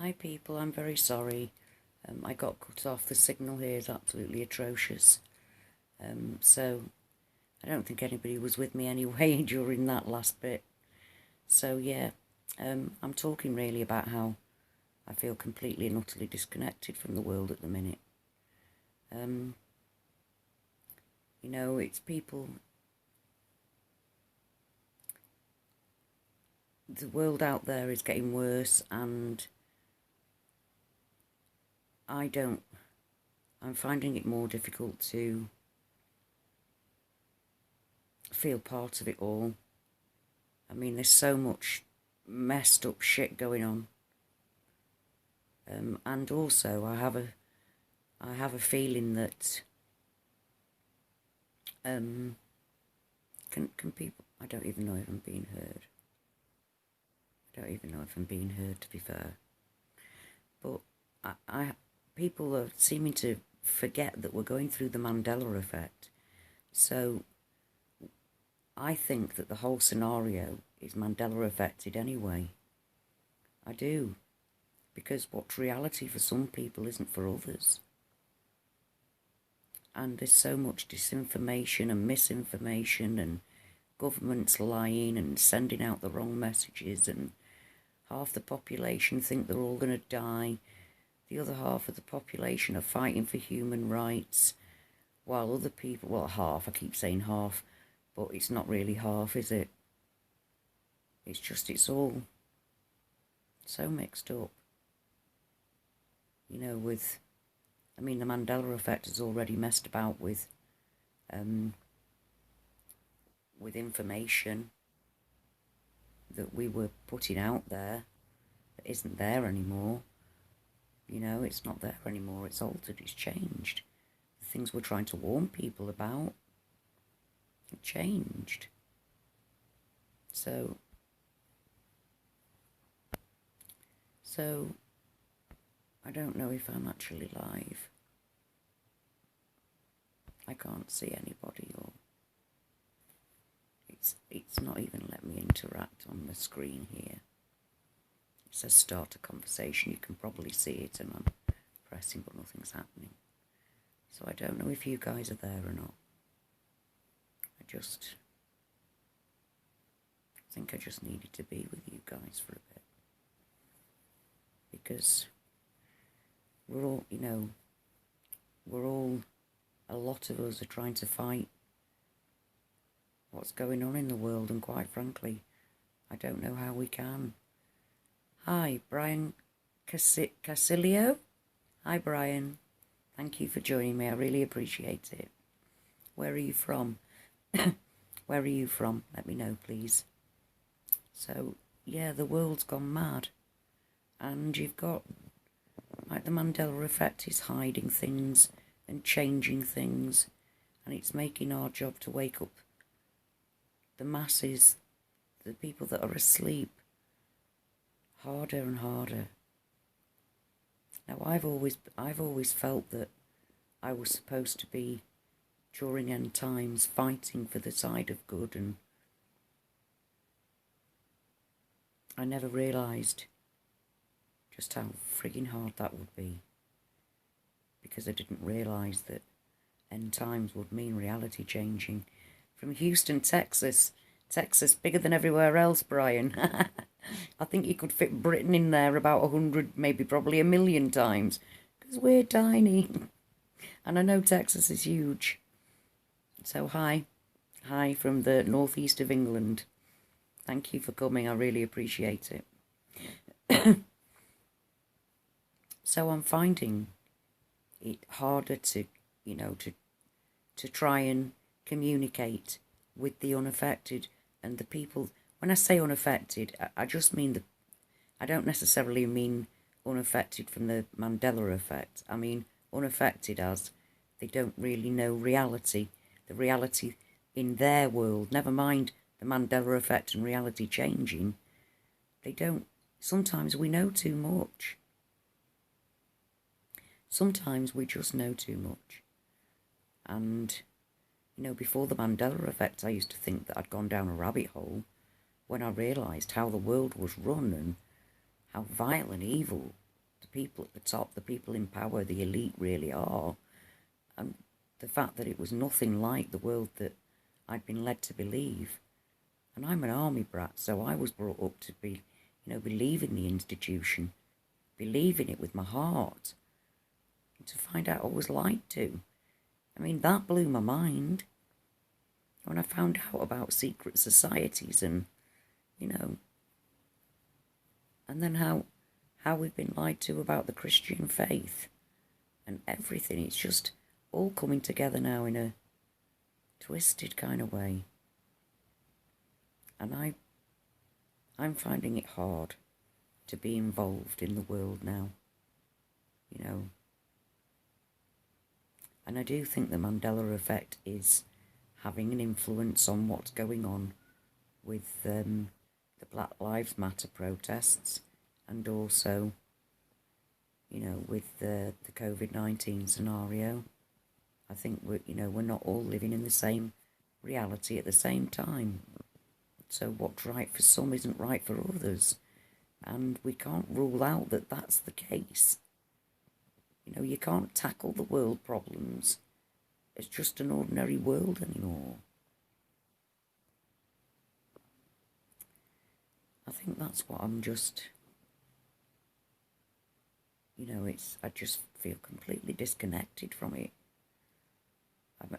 Hi people, I'm very sorry. I got cut off. The signal here is absolutely atrocious. So I don't think anybody was with me anyway during that last bit. So yeah, I'm talking really about how I feel completely and utterly disconnected from the world at the minute. You know, it's people... The world out there is getting worse, and I'm finding it more difficult to feel part of it all. I mean, there's so much messed up shit going on. And also I have a feeling that can people... I don't even know if I'm being heard. To be fair. But people are seeming to forget that we're going through the Mandela Effect. So I think that the whole scenario is Mandela affected anyway. I do. Because what's reality for some people isn't for others. And there's so much disinformation and misinformation, and governments lying and sending out the wrong messages, and half the population think they're all going to die. The other half of the population are fighting for human rights, while other people... Well, half, I keep saying half, but it's not really half, is it? It's just, it's all so mixed up. You know, with... I mean, the Mandela Effect has already messed about with information that we were putting out there that isn't there anymore. You know, it's not there anymore. It's altered, it's changed. The things we're trying to warn people about, it changed. So I don't know if I'm actually live. I can't see anybody, or it's not even let me interact on the screen here. It says start a conversation. You can probably see it, and I'm pressing, but nothing's happening. So I don't know if you guys are there or not. I think I just needed to be with you guys for a bit. Because we're all, you know, a lot of us are trying to fight what's going on in the world, and quite frankly, I don't know how we can. Hi, Brian Casilio. Hi, Brian. Thank you for joining me. I really appreciate it. Where are you from? Where are you from? Let me know, please. So, yeah, the world's gone mad. And you've got, like, the Mandela Effect is hiding things and changing things. And it's making our job to wake up the masses, the people that are asleep, harder and harder. Now, I've always felt that I was supposed to be, during end times, fighting for the side of good, and I never realised just how frigging hard that would be, because I didn't realise that end times would mean reality changing. From Houston, Texas, bigger than everywhere else, Brian. I think you could fit Britain in there about 100, maybe probably 1,000,000 times, because we're tiny. And I know Texas is huge. So hi from the northeast of England. Thank you for coming, I really appreciate it. So I'm finding it harder to, you know, to try and communicate with the unaffected and the people. When I say unaffected, I just mean I don't necessarily mean unaffected from the Mandela Effect. I mean unaffected as they don't really know reality, the reality in their world. Never mind the Mandela Effect and reality changing. They don't. Sometimes we know too much. Sometimes we just know too much. And, you know, before the Mandela Effect, I used to think that I'd gone down a rabbit hole, when I realised how the world was run and how vile and evil the people at the top, the people in power, the elite really are. And the fact that it was nothing like the world that I'd been led to believe. And I'm an army brat, so I was brought up to be, believe in the institution, believe in it with my heart. And to find out I was lied to. I mean, that blew my mind. When I found out about secret societies and, and then how we've been lied to about the Christian faith and everything. It's just all coming together now in a twisted kind of way. And I'm finding it hard to be involved in the world now, And I do think the Mandela Effect is having an influence on what's going on with the Black Lives Matter protests, and also, with the COVID-19 scenario. I think we're not all living in the same reality at the same time. So what's right for some isn't right for others. And we can't rule out that that's the case. You can't tackle the world problems as just an ordinary world anymore. I think that's what I'm just... I just feel completely disconnected from it.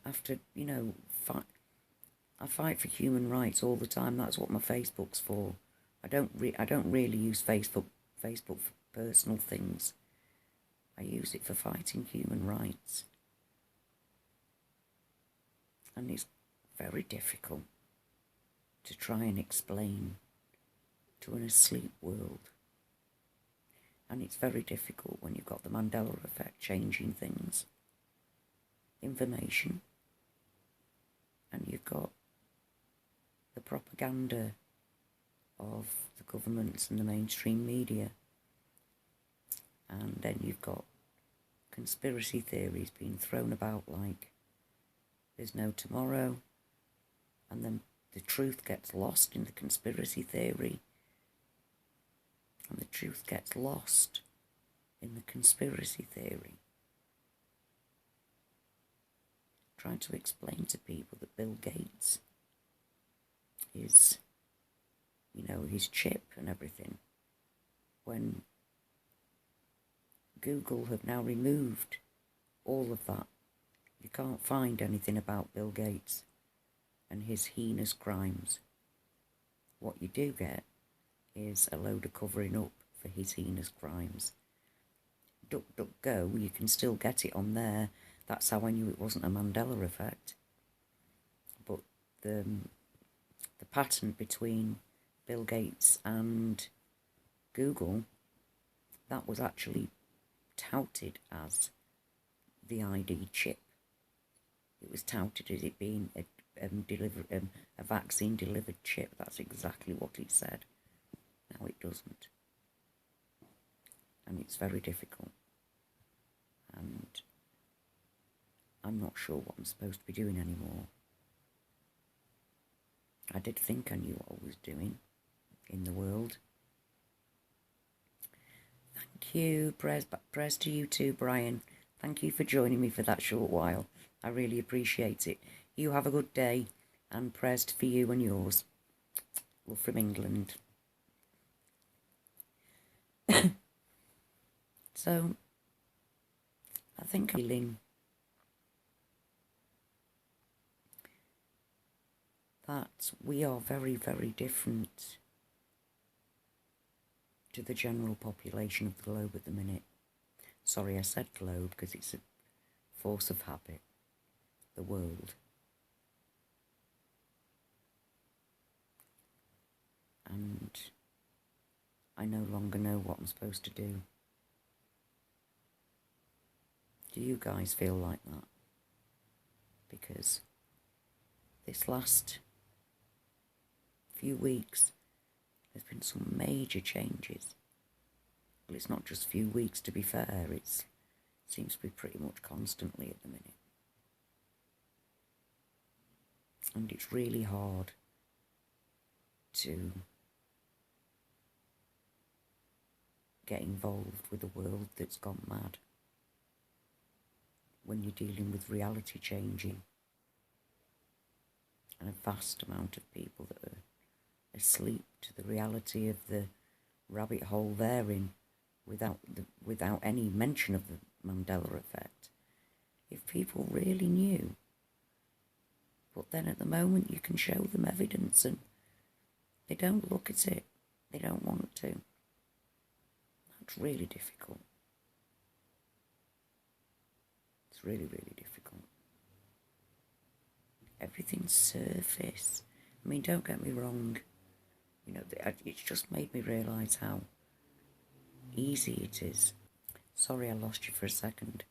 After, I fight for human rights all the time. That's what my Facebook's for. I don't really use Facebook for personal things. I use it for fighting human rights. And it's very difficult to try and explain to an asleep world. And it's very difficult when you've got the Mandela Effect changing things. Information. And you've got the propaganda of the governments and the mainstream media. And then you've got conspiracy theories being thrown about like there's no tomorrow. And then the truth gets lost in the conspiracy theory. And the truth gets lost in the conspiracy theory. Trying to explain to people that Bill Gates is, his chip and everything, when Google have now removed all of that. You can't find anything about Bill Gates and his heinous crimes. What you do get is a load of covering up for his heinous crimes. DuckDuckGo, you can still get it on there. That's how I knew it wasn't a Mandela Effect. But the pattern between Bill Gates and Google, that was actually touted as the ID chip. It was touted as it being a vaccine-delivered chip. That's exactly what it said. Now it doesn't. And it's very difficult. And I'm not sure what I'm supposed to be doing anymore. I did think I knew what I was doing in the world. Thank you. Prayers to you too, Brian. Thank you for joining me for that short while. I really appreciate it. You have a good day, and prayers for you and yours. Love from England. So, I think I'm feeling that we are very, very different to the general population of the globe at the minute. Sorry, I said globe because it's a force of habit. The world. And I no longer know what I'm supposed to do. Do you guys feel like that? Because this last few weeks, there's been some major changes. Well, it's not just few weeks, to be fair. It seems to be pretty much constantly at the minute. And it's really hard to get involved with a world that's gone mad. When you're dealing with reality changing and a vast amount of people that are asleep to the reality of the rabbit hole they're in without any mention of the Mandela Effect. If people really knew, but then at the moment you can show them evidence and they don't look at it, they don't want to. That's really difficult. It's really, really difficult. Everything's surface. I mean, don't get me wrong. You know, it's just made me realise how easy it is. Sorry I lost you for a second.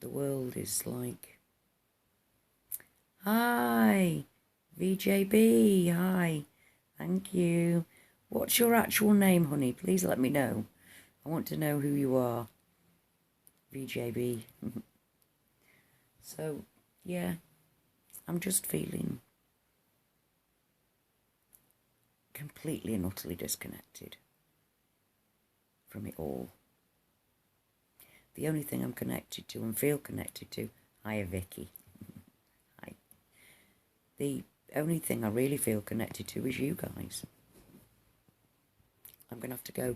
The world is like... Hi, VJB, hi. Thank you. What's your actual name, honey? Please let me know. I want to know who you are. VJB. So, yeah, I'm just feeling completely and utterly disconnected from it all. The only thing I'm connected to and feel connected to, hiya Vicky. Hi. The only thing I really feel connected to is you guys. I'm going to have to go.